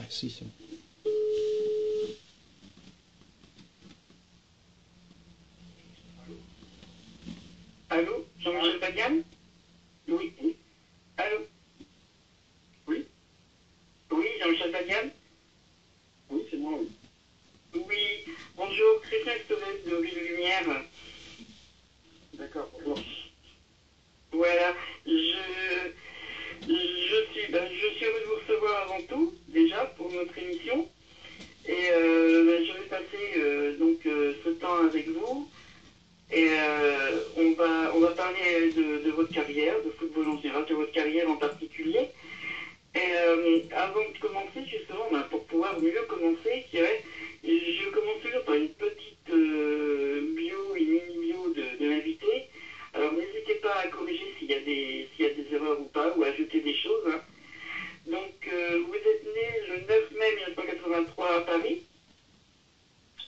si, c'est bon. Allô, Jean-Michel Badian? Oui, oui. Allô? Oui? Oui, Jean-Michel Badian? Oui, c'est moi, oui. Oui, bonjour, Christian Estovez de Ville Lumière. D'accord, bonjour. Voilà, je suis heureux de vous recevoir avant tout, déjà, pour notre émission. Et je vais passer ce temps avec vous. Et on va parler de votre carrière, de football en général, de votre carrière en particulier. Et avant de commencer, justement, pour pouvoir mieux commencer, je commence toujours par une petite bio, une mini-bio de l'invité. Alors n'hésitez pas à corriger s'il y a des erreurs ou pas, ou à ajouter des choses, hein. Donc, vous êtes né le 9 mai 1983 à Paris.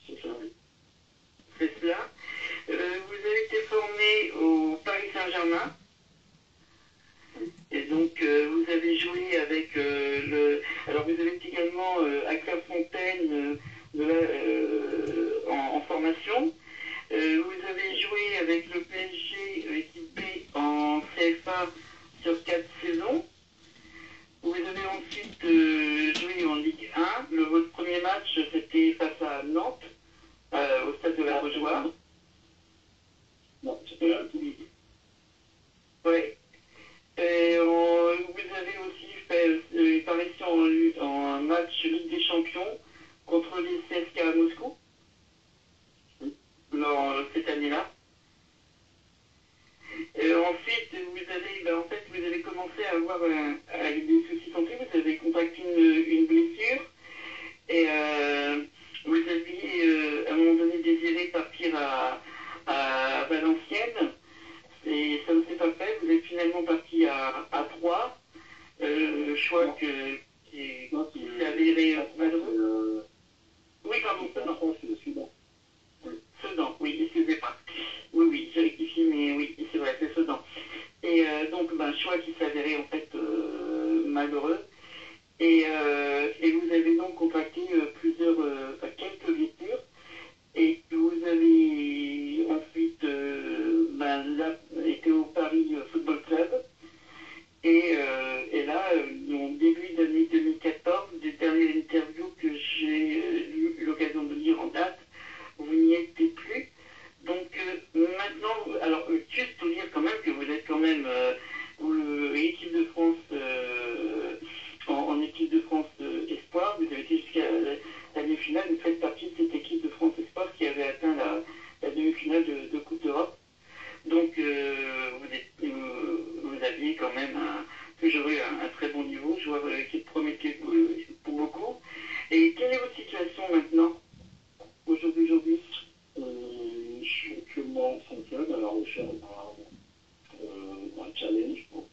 C'est ça, oui. C'est cela. Vous avez été formé au Paris Saint-Germain. Et donc, vous avez joué avec Alors, vous avez été également à Clairefontaine en formation. Vous avez joué avec le PSG équipe B en CFA sur 4 saisons. Vous avez ensuite joué en Ligue 1. Votre premier match, c'était face à Nantes, au stade de la Beaujoire. Non, c'était la Toulouse. Oui. Et vous avez aussi fait une apparition en match Ligue des Champions contre les CSKA à Moscou. Oui. Cette année-là. Ensuite, vous avez commencé à avoir des soucis de santé, vous avez contracté une blessure et vous aviez à un moment donné désiré partir à Valenciennes. Et ça ne s'est pas fait, vous êtes finalement parti à Troyes, choix qui s'est avéré malheureux. Oui, pardon, Sedan. C'est Sedan. Sedan, oui, excusez-moi. Oui, oui, j'ai rectifié, mais oui, c'est vrai, c'est Sedan. Et donc, choix qui s'est avéré en fait malheureux. Et vous avez donc contracté quelques blessures. Et vous avez ensuite été au Paris Football Club. Et là, en début d'année 2014, des dernières interviews que j'ai eu l'occasion de lire en date, vous n'y étiez plus. Donc maintenant, alors juste pour dire quand même que vous êtes quand même équipe de France en équipe de France Espoir, vous avez été jusqu'à la demi-finale, vous faites partie de cette équipe de France Espoir qui avait atteint la demi-finale de Coupe d'Europe. Donc vous aviez quand même toujours eu un très bon niveau, joueur qui promettait pour beaucoup. Et quelle est votre situation maintenant, aujourd'hui? Je suis actuellement en club à la recherche d'un challenge pour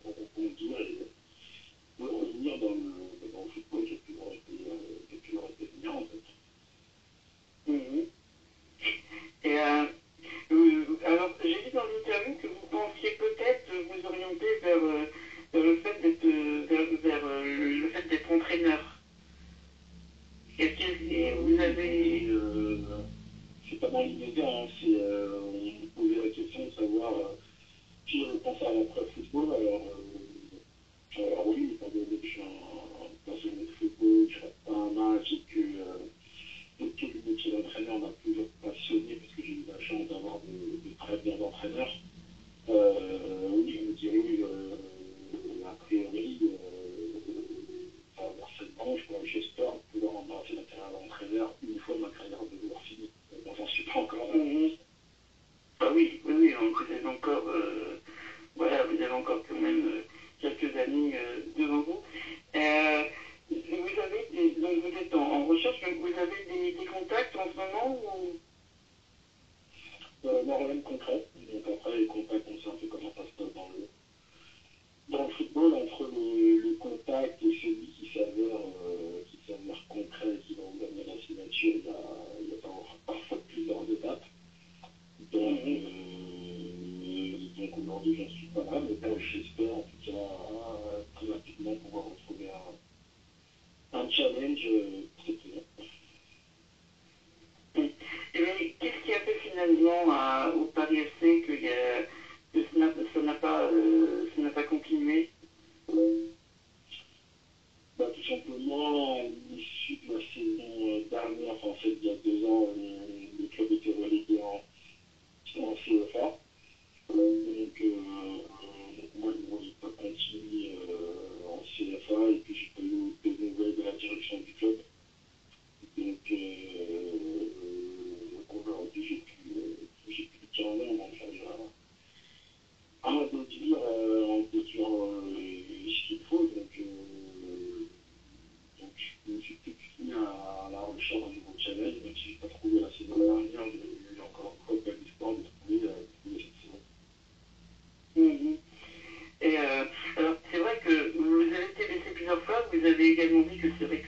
rebondir et revenir dans le football qui a toujours été bien en fait. Mhm. Et alors, j'ai dit dans l'interview que vous pensiez peut-être vous orienter vers le fait d'être entraîneur. Est-ce que vous avez... c'est pas dans l'immédiat, hein, on me posait la question de savoir si je pensais à l'après-football, alors oui, étant donné que je suis un passionné de football très très bien. Et mais qu'est-ce qui a fait finalement au Paris FC que ça n'a pas continué? Bah, tout simplement, à l'issue de la saison dernière, enfin, en fait, il y a 2 ans, le club était relégué en CFA. Donc moi, je ne voulais pas continuer en CFA et puis j'ai pas eu de nouvelles de la direction du club. Donc aujourd'hui, j'ai pu dire non, donc à déduire ce qu'il faut. Donc je me suis tout de suite mis à la recherche d'un nouveau challenge, même si je n'ai pas trouvé la saison dernière, j'ai encore une fois pas l'espoir de trouver cette saison. Mhm. Et alors, c'est vrai que vous avez été blessé plusieurs fois, vous avez également dit que c'est vrai que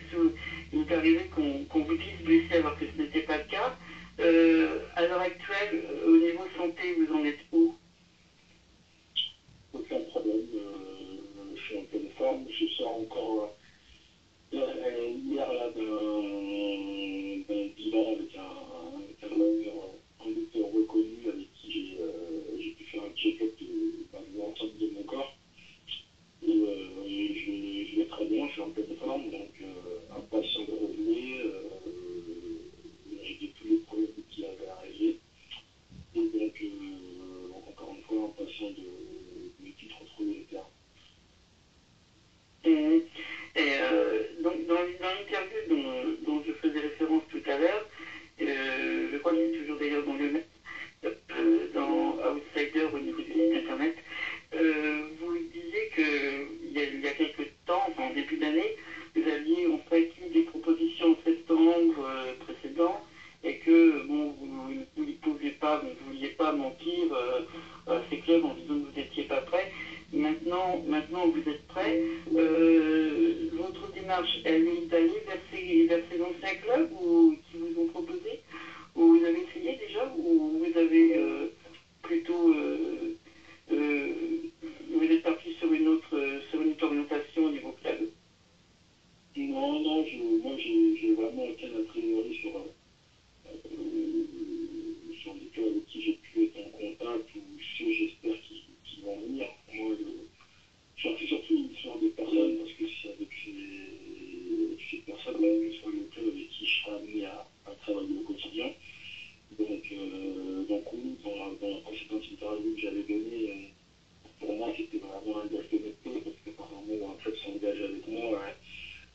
il est arrivé qu'on vous puisse blesser alors que ce n'était pas le cas. À l'heure actuelle, au niveau santé, vous en êtes où? Aucun problème, je suis en pleine forme, je sors encore hier là d'un bilan avec un docteur reconnu avec qui j'ai pu faire un check-up de l'ensemble de mon corps. Et je vais très bien, je suis en pleine forme, donc impatient de rejouer, régler tous les problèmes qui avaient à régler. Et donc encore une fois, impatient de vite retrouver les terrains. Et donc, dans l'interview dont je faisais référence tout à l'heure, je crois que c'est toujours d'ailleurs dans le net, dans Outsider au niveau du site internet, vous disiez qu'il y a quelques temps, enfin en début d'année, vous aviez en fait eu des propositions en septembre précédent et que bon, vous ne pouviez pas, vous ne vouliez pas mentir à ces clubs en disant que vous n'étiez pas prêt. Maintenant, vous êtes prêt. Votre démarche, elle est d'aller vers ces anciens clubs qui vous ont proposé, ou vous avez essayé déjà, ou vous avez plutôt vous êtes parti sur une autre orientation au niveau club? Non, moi j'ai vraiment aucun a priori sur les clubs avec qui j'ai pu être en contact ou ceux j'espère qui vont venir. Moi, c'est surtout une histoire de personnes parce que c'est avec ces personnes que ce soit le club avec qui je serai amené à travailler au quotidien. Donc oui, dans la précédente interview que j'avais donnée, pour moi c'était vraiment un gage d'honnêteté parce que par moment un club s'engage avec moi,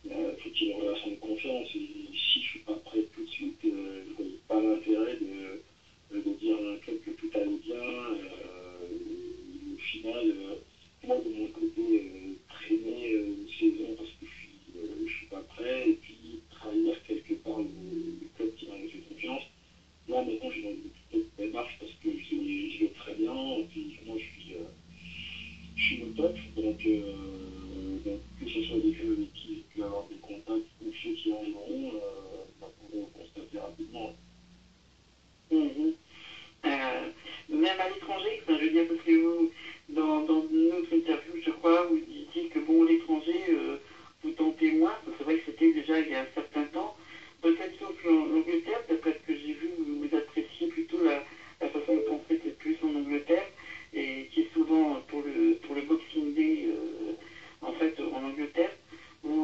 il faut qu'il y ait une relation de confiance et si je ne suis pas prêt tout de suite, je ne voyais pas l'intérêt de dire à un club que tout allait bien. Au final, moi de mon côté, traîner une saison parce que je suis pas prêt et puis trahir quelque part le club qui m'a fait confiance. Là maintenant je suis dans une petite démarche parce que je vais très bien et puis moi je suis au top. Donc que ce soit des clubs avec qui j'ai pu avoir des contacts ou ceux qui arriveront, pourront constater rapidement. Mhm. Même à l'étranger, enfin, je veux dire, parce que vous, dans notre interview, je crois, vous disiez que bon, l'étranger, vous tentez moins. C'est vrai que c'était déjà il y a un certain temps. Peut-être sauf l'Angleterre, d'après ce que j'ai vu, vous appréciez plutôt la façon dont on fait peut-être plus en Angleterre, et qui est souvent pour le Boxing Day, en fait, en Angleterre. Vous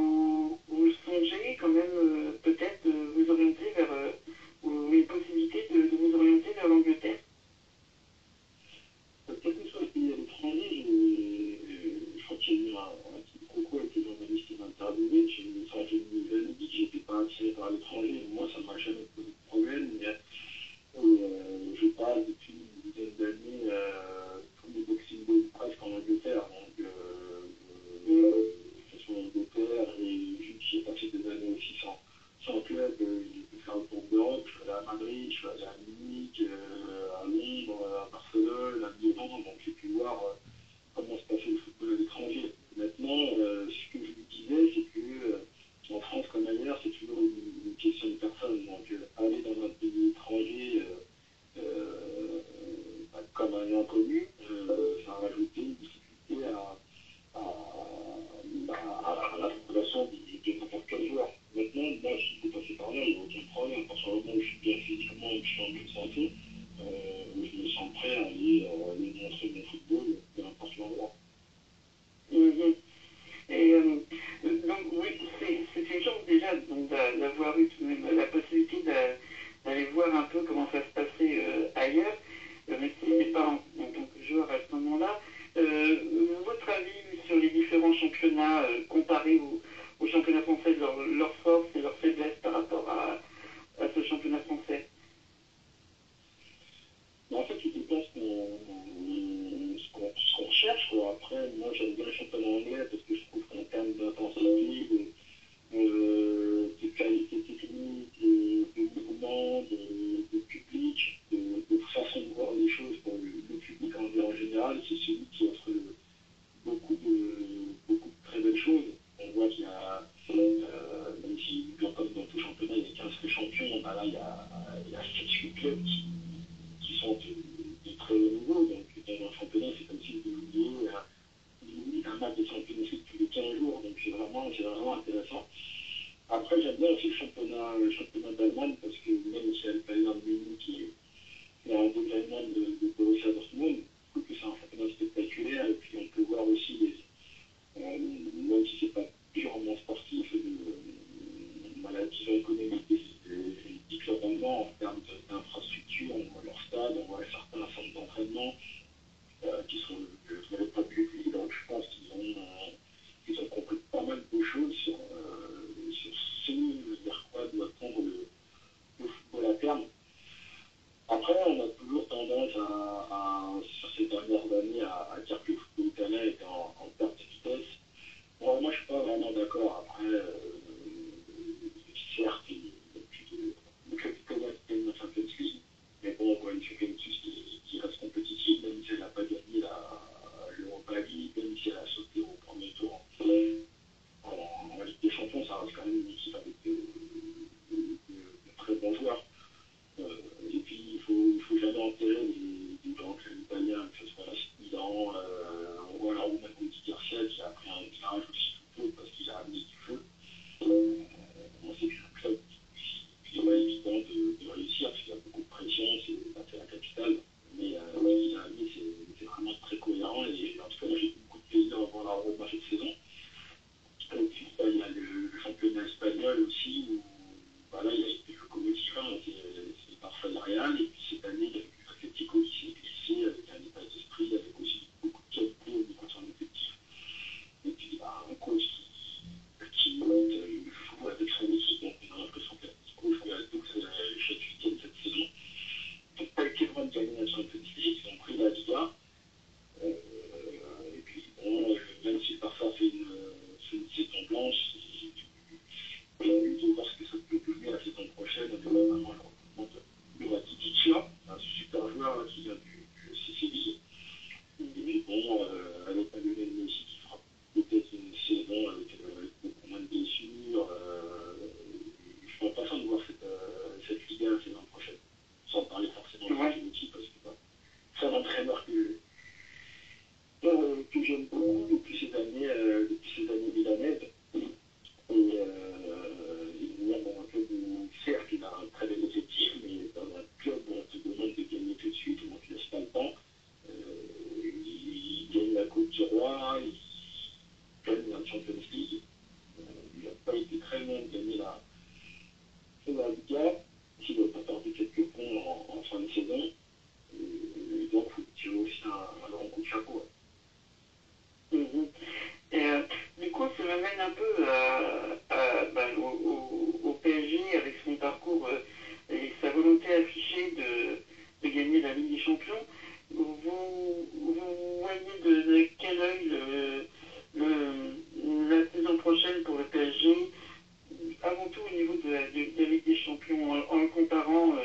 même si, comme dans tout championnat, il y a 15 champions, bah là, il y a 7-8 clubs qui sont de très haut niveau. Donc, dans un championnat, c'est comme si vous vouliez un match de Champions League tous les 15 jours. Donc, c'est vraiment intéressant. Après, j'aime bien aussi le championnat d'Allemagne, parce que même si elle Bayern Munich qui est un dégrèvement de Borussia Dortmund, je trouve que c'est un championnat spectaculaire. Et puis, on peut voir aussi même si c'est pas purement sportif, la vision économique des clubs allemands en termes d'infrastructure. On voit leur stade, on voit certains centres d'entraînement qui sont pas publics. Donc je pense qu'ils ont compris pas mal de choses sur ce vers quoi doit tendre le football à terme. Après, on a toujours tendance sur ces dernières années à dire que le football italien était en perte de vitesse. Bon, moi, je ne suis pas vraiment d'accord. Après, certes, le club italien qui gagne la Champions League, mais bon, on voit une Champions League qui reste compétitive, même si elle n'a pas gagné l'Europa League, même si elle a sauté au premier tour. En Ligue des Champions, ça reste quand même une équipe avec de très bons joueurs. Et puis, il faut jamais enterrer les grands clubs italiens, que ce soit la Milan, ou alors même Rudy Garcia, qui a pris un virage aussi tout peu parce qu'il a amené du feu. On sait que c'est un club qui n'est pas évident de réussir, parce qu'il y a beaucoup de pression, c'est la capitale. Mais ce qu'il a amené, c'est vraiment très cohérent. Et en tout cas, j'ai eu beaucoup de plaisir à voir la Roma cette saison. Et puis, il y a le championnat espagnol aussi, où là, il y a été locomotive, c'est parfois le Real. Et puis cette année, il y a eu l'Atlético qui s'est glissé avec un état d'esprit, avec aussi beaucoup de qualité au niveau de son effectif. Et puis, un coach qui il joue avec son équipe, donc on a l'impression que l'Atlético joue à 12 chaque week-end cette saison. Donc, pas été loin de gagner la Champions League, ils ont pris la Liga. Et puis, bon, même si le Barça fait une saison blanche, j'ai envie de voir ce que ça peut devenir la saison prochaine, avec notamment le recrutement de Rakitic, un super joueur qui vient du Séville. Et puis, bon, avec un Lionel Messi qui fera peut-être une saison avec beaucoup moins de blessures. Je suis impatient de voir cette Liga la saison prochaine, sans parler forcément de Ancelotti, parce que c'est un entraîneur que j'aime beaucoup depuis ces années milanaises. Et venir dans un club où, certes, il a un très bel effectif, mais dans un club où on te demande de gagner tout de suite, où on ne te laisse pas le temps. Il gagne la Coupe du Roi, il gagne la Champions League. Il n'a pas été très loin de gagner la Liga, s'il n'a pas perdu quelques points en fin de saison. Et donc, il faut tirer aussi un grand coup de chapeau. Du coup, ça m'amène un peu au PSG avec son parcours et sa volonté affichée de gagner la Ligue des Champions. Vous voyez de quel œil la saison prochaine pour le PSG, avant tout au niveau de la Ligue des Champions, en le comparant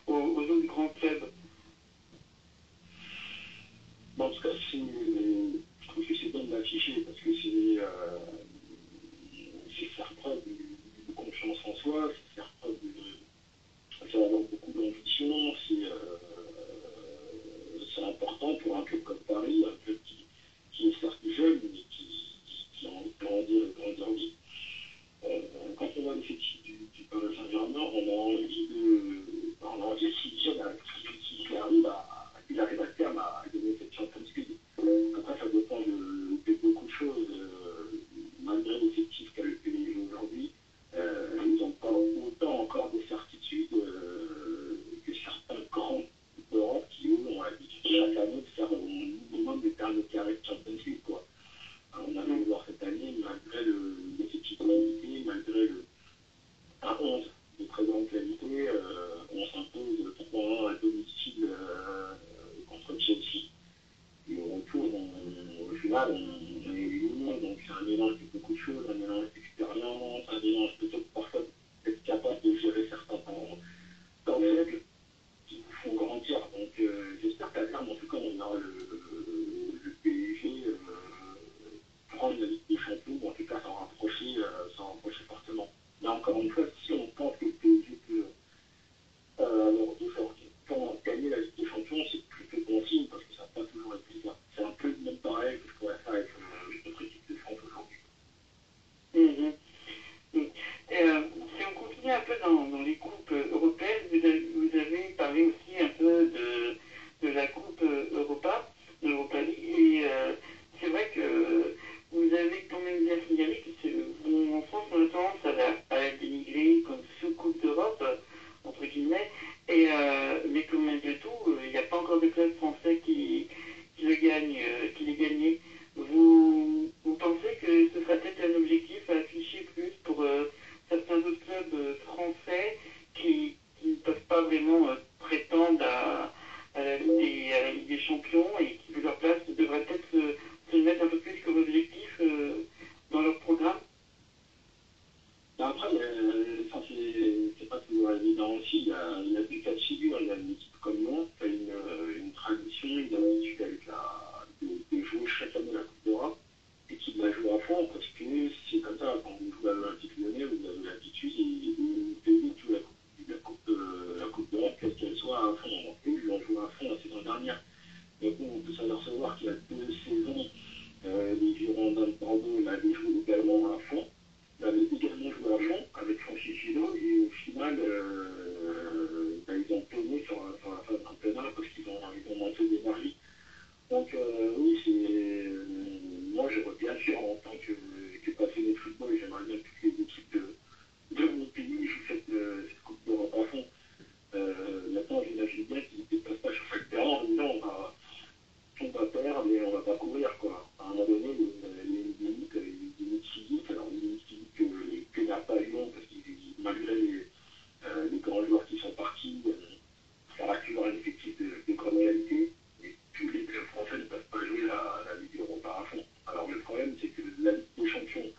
aux autres grands clubs? En tout cas, je trouve que c'est bien de l'afficher, parce que c'est faire preuve de confiance en soi, c'est faire preuve c'est avoir beaucoup d'ambition, c'est important pour un club comme Paris, un club qui est certes jeune, mais qui a envie de grandir et grandir vite. Quand on voit l'effectif du Paris Saint-Germain, on a envie si jeune, il arrive à terme à gagner cette Champions League. Après, ça dépend de beaucoup de choses. Malgré l'effectif qu'a le PSG aujourd'hui, ils n'ont pas autant encore de certitude que certains grands d'Europe qui, eux, ont l'habitude chaque année de faire au encore une fois, si on pense que le PSG peut alors deux sorties, quand gagner la Ligue des Champions, c'est plutôt bon signe parce que ça n'a pas toujours été le cas. C'est un peu le même pareil que je pourrais faire avec notre équipe de France aujourd'hui. Mhm. Mm. Si on continue un peu dans les coupes européennes, vous avez parlé aussi un peu de la coupe Europa, de l'Europa League, et c'est vrai que vous avez quand même bien signalé que en France, on a tendance à la dénigrer comme sous-coupe d'Europe, entre guillemets, mais comme malgré tout, il n'y a pas encore de club français qui le gagne, qui l'ait gagné. Vous pensez que ce sera peut-être un objectif à afficher plus pour certains autres clubs français qui ne peuvent pas vraiment prétendre à la Ligue des Champions et qui, de leur place, devraient peut-être se mettre un peu plus comme objectif dans leur programme? Après, enfin, c'est pas toujours évident aussi. Il y a des cas de figure. Il y a une équipe comme Lyon qui a une tradition, une habitude avec de jouer chaque année la Coupe d'Europe et qui la joue à fond parce que c'est comme ça. Quand vous jouez à l'Olympique Lyonnais, vous avez l'habitude de payer toute la coupe d'Europe, quelle qu'elle soit, à fond. Donc, eux, ils l'ont joué à fond la saison dernière. Mais bon, on peut s'apercevoir qu'il y a 2 saisons, les Girondins de Bordeaux l'avaient joué également à fond. L'avaient également joué à fond avec Francis Gillot et au final, ils ont peiné sur la fin de championnat parce ils ont manqué d'énergie. Donc oui, moi j'aurais bien sûr en tant que passionné de football, j'aimerais bien que toutes les équipes de mon pays jouent cette Coupe d'Europe à fond. Maintenant, j'imagine bien qu'ils ne déplacent pas sur chaque terrain en disant on va perdre et on va pas courir quoi. À un moment donné, il y a une limite physique, alors une limite physique que n'a pas Lyon parce que malgré les grands joueurs qui sont partis, ça reste toujours un effectif de grande qualité. Et tous les clubs français ne peuvent pas jouer la Ligue Europa à fond. Alors le problème, c'est que la Ligue des Champions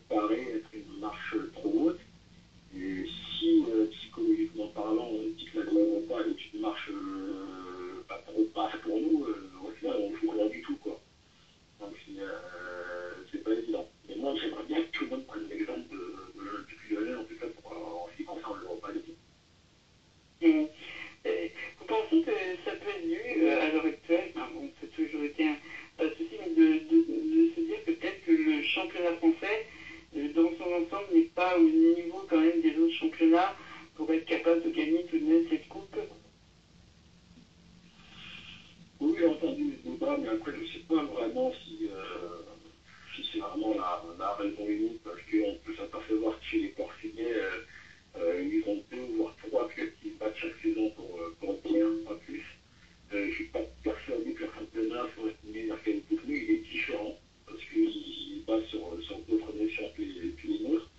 paraît être une marche trop haute. Et si, psychologiquement parlant, on dit que la Ligue Europa est une marche pas trop basse pour nous, au final, on ne joue rien du tout, quoi. Donc, c'est pas évident. Mais moi, j'aimerais bien que tout le monde prenne l'exemple de l'Olympique Lyonnais, en tout cas, en ce qui concerne l'Europa League. Et, vous pensez que ça peut être dû à l'heure actuelle, enfin, bon, ça a toujours été un souci, mais de se dire que peut-être que le championnat français, dans son ensemble, n'est pas au niveau quand même des autres championnats pour être capable de gagner tout de même cette coupe? Oui, j'ai entendu le débat, mais après, je ne sais pas vraiment si c'est vraiment la raison unique, parce qu'on peut s'apercevoir que chez les Portugais, ils ont 2 voire 3 clubs qui se battent chaque saison pour tenir, pas plus. Je ne suis pas persuadé que le championnat soit une meilleure qualité que nous, il est différent, parce qu'il se base sur d'autres notions que les nôtres,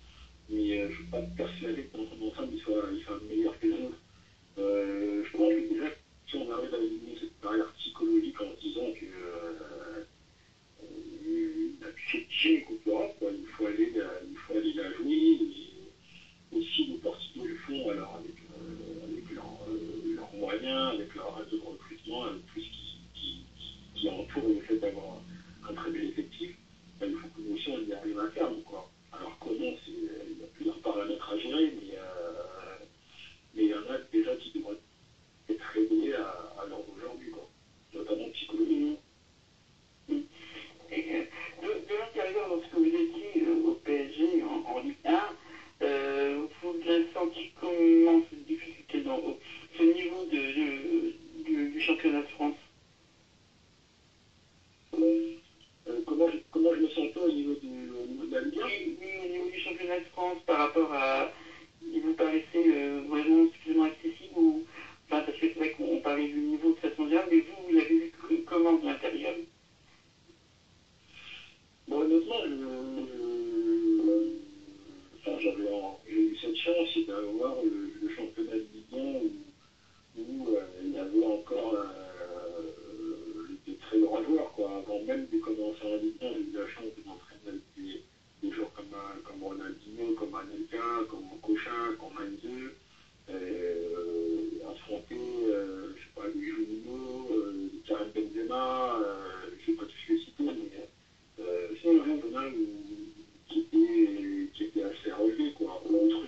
mais je ne suis pas persuadé que dans son ensemble, il soit meilleur que les nôtres. Je pense que déjà, si on arrive à éliminer cette barrière psychologique en se disant que c'est une Coupe d'Europe, il faut aller la jouer, et si les Portugais le font, alors avec leurs moyens, avec leur réseau de recrutement, avec tout ce qui entoure le fait d'avoir un très bel effectif, ben, il faut que nous aussi on y arrive à terme, quoi. Alors comment, il y a plusieurs paramètres à gérer, mais il y en a déjà qui devraient être réveillés à l'heure d'aujourd'hui, quoi. Notamment psychologiquement. Et de l'intérieur, lorsque vous étiez au PSG en Ligue 1, vous avez senti comment cette difficulté dans ce niveau du championnat de France? Comment je me sentais au niveau de la Ligue 1? Oui, oui, au niveau du championnat de France par rapport à. Il vous paraissait vraiment suffisamment accessible ou. Enfin, parce que c'est vrai qu'on parlait du niveau de façon générale, mais vous l'avez vu comment de l'intérieur? Bon, honnêtement, enfin, j'ai eu cette chance c'est d'avoir le championnat de Ligue 1 où il y avait encore de très grands joueurs, quoi. Avant même de commencer en Ligue 1, j'ai eu la chance de m'entraîner avec des joueurs comme Ronaldinho, comme Anelka, comme Cochin, comme Heinze, affronter, je sais pas, Louis Juninho, Karim Benzema, je ne sais pas tous les citer, mais c'est un championnat qui était assez relevé, quoi. Outre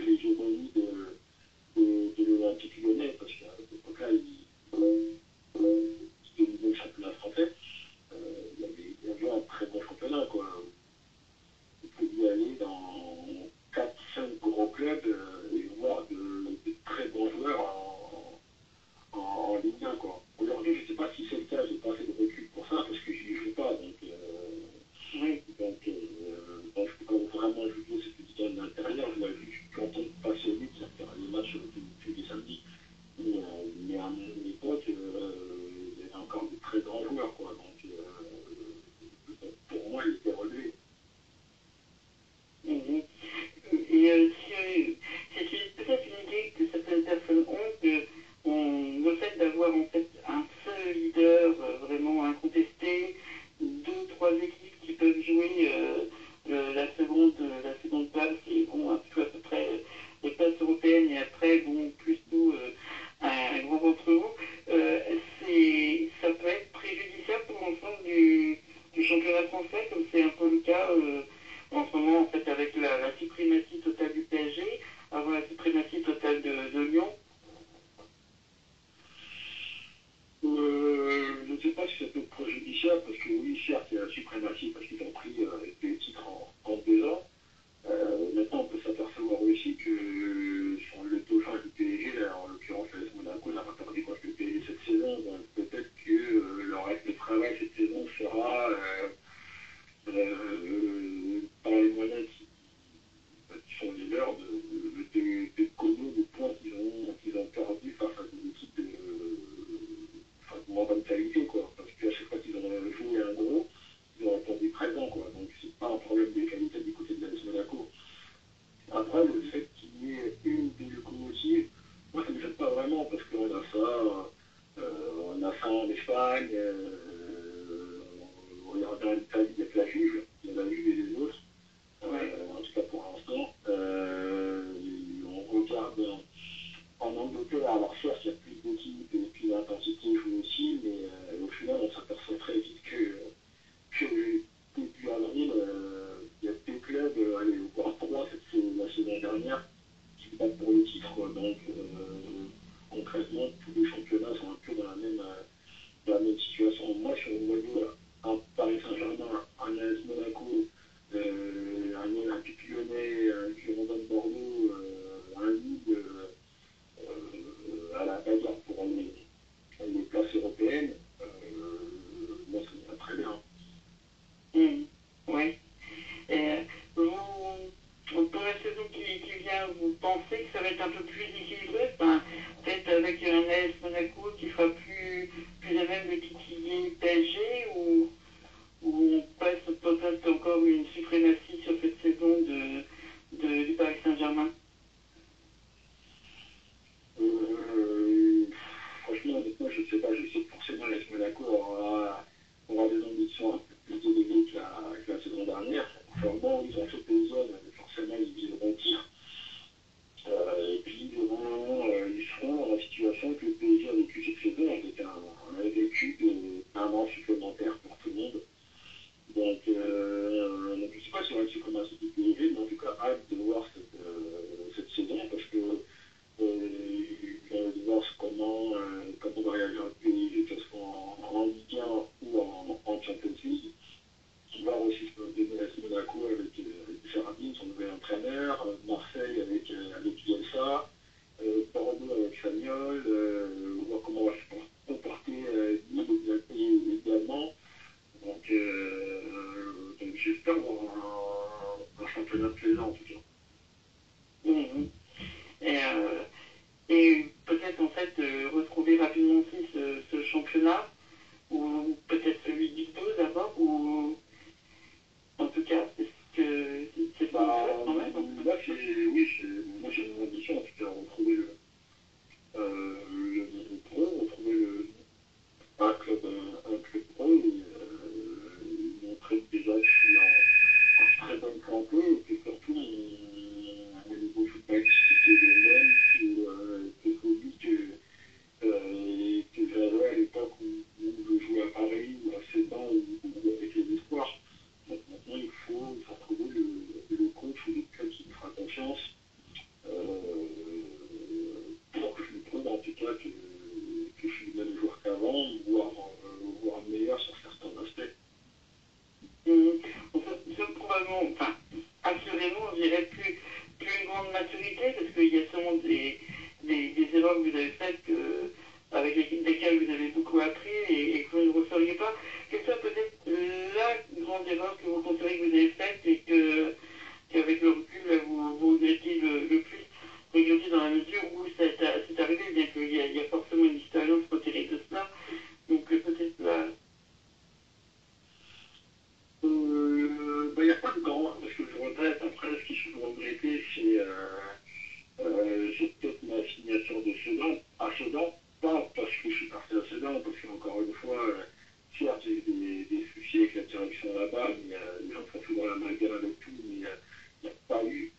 bien, vous pensez que ça va être un peu plus équilibré, enfin, peut-être avec un AS Monaco qui sera plus à même de titiller PSG, ou on passe peut-être encore une suprématie sur cette saison du Paris Saint-Germain? Franchement, honnêtement, je ne sais pas. Je sais que forcément, l'AS Monaco aura des ambitions un peu plus élevées que la saison dernière. Forcément, ils ont fait des zones, forcément, ils viseront titre. Et puis, ils seront dans la situation que le PSG a vécu cette saison, avec un vécu d'un an supplémentaire pour tout le monde. Donc, je ne sais pas si on va être suprématie du PSG, mais en tout cas, hâte de voir cette saison, parce que de voir comment va réagir le PSG, que ce soit en Ligue 1 ou en Champions League. Voir aussi ce que donner l'AS Monaco avec Ferrari, son nouvel entraîneur, Marseille avec Bielsa, Bordeaux avec Sagnol, voir comment va se comporter Lille également. Donc j'espère voir un championnat plaisant en tout cas. Mhm. Et peut-être en fait retrouver rapidement aussi ce championnat, ou peut-être celui du 2 d'abord, ou en tout cas c'est ce que vous faites quand même. Là, moi j'ai une ambition en tout cas, retrouver le niveau pro, retrouver un club pro et montrer déjà que je suis en très bonne santé et que surtout mon niveau footballistique est le même que celui que j'avais à l'époque où je jouais à Paris ou à Sedan ou avec les espoirs. Donc maintenant il faut trouver le coach ou le club qui me fera confiance pour que je lui prouve en tout cas que je suis le même joueur qu'avant, voire meilleur sur certains aspects. En fait, probablement, enfin, assurément, je dirais plus une grande maturité, parce qu'il y a sûrement des erreurs que vous avez faites avec lesquelles vous avez beaucoup appris et que vous ne referiez pas. Quelle soit peut-être la grande erreur que vous considérez que vous avez faite et qu'avec le recul, là, vous regrettez le plus? Regrettez dans la mesure où c'est arrivé, bien qu'il y a forcément une expérience côté de cela. Donc peut-être là. Il n'y a pas de grand, parce que je regrette. Après, ce qui je peux regretter, c'est peut-être ma signature de Sedan, à Sedan, pas parce que je suis parti à Sedan, parce qu'encore une fois, certes, j'ai eu des soucis avec la direction là-bas, mais les gens font souvent l'amalgame avec tout, mais il n'y a pas eu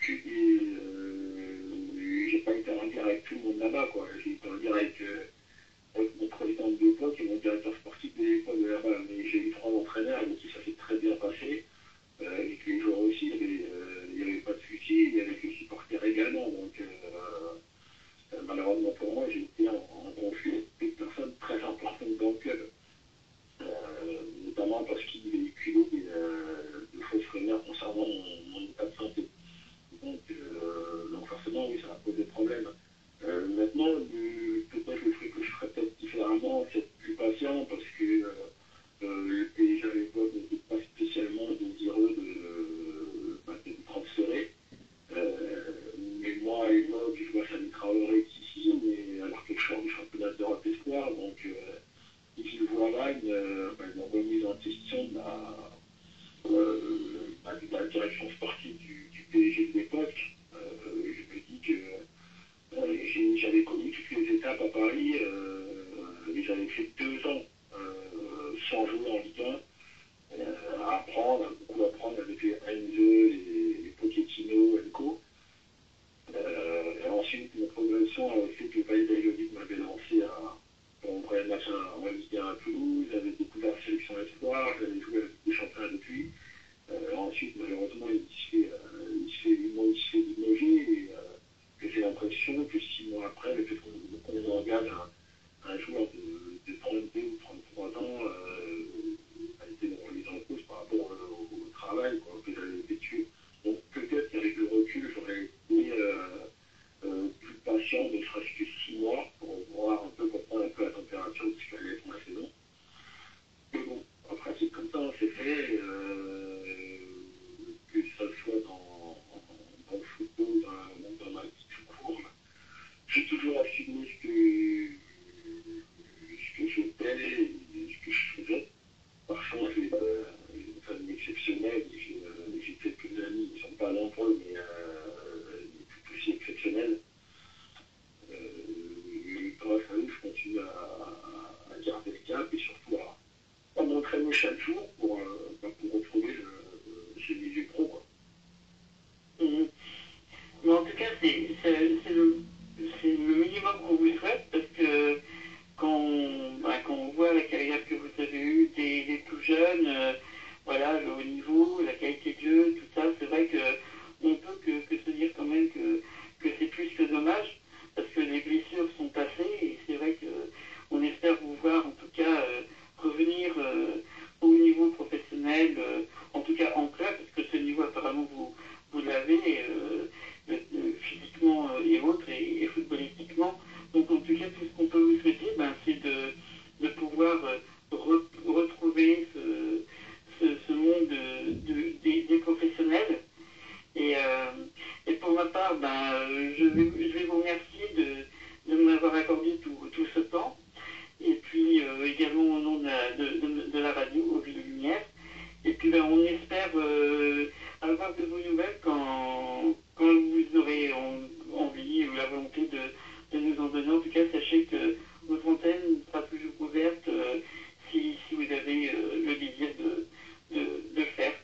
c'est le minimum qu'on vous souhaite parce que quand on voit la carrière que vous avez eue dès tout jeune, voilà, le haut niveau, la qualité de jeu, tout ça, c'est vrai qu'on peut que se dire quand même que c'est plus que dommage parce que les blessures sont passées et c'est vrai qu'on espère vous voir en tout cas revenir au niveau professionnel, en tout cas en club, parce que ce niveau apparemment vous l'avez physiquement et autres et footballistiquement. Donc en tout cas tout ce qu'on peut vous souhaiter, ben, c'est de pouvoir retrouver ce monde des professionnels. Et, et pour ma part, ben, je vais vous remercier de m'avoir accordé tout ce temps. Et puis également au nom de la radio, au Ville Lumière. Et puis ben, on espère avoir de vos nouvelles quand vous aurez envie ou la volonté de nous en donner. En tout cas, sachez que votre antenne sera toujours ouverte si vous avez le désir de le faire.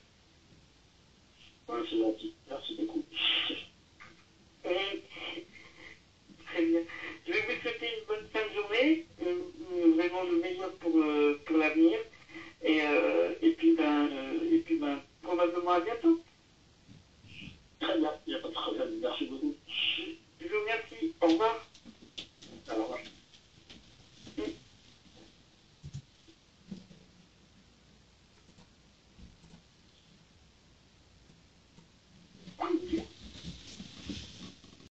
Ouais, c'est gentil. Merci beaucoup. Et, très bien. Je vais vous souhaiter une bonne fin de journée, vraiment le meilleur pour l'avenir. Et puis ben, probablement à bientôt. Très bien, il n'y a pas de problème. Merci beaucoup. Je vous remercie. Au revoir. Au revoir. Mm.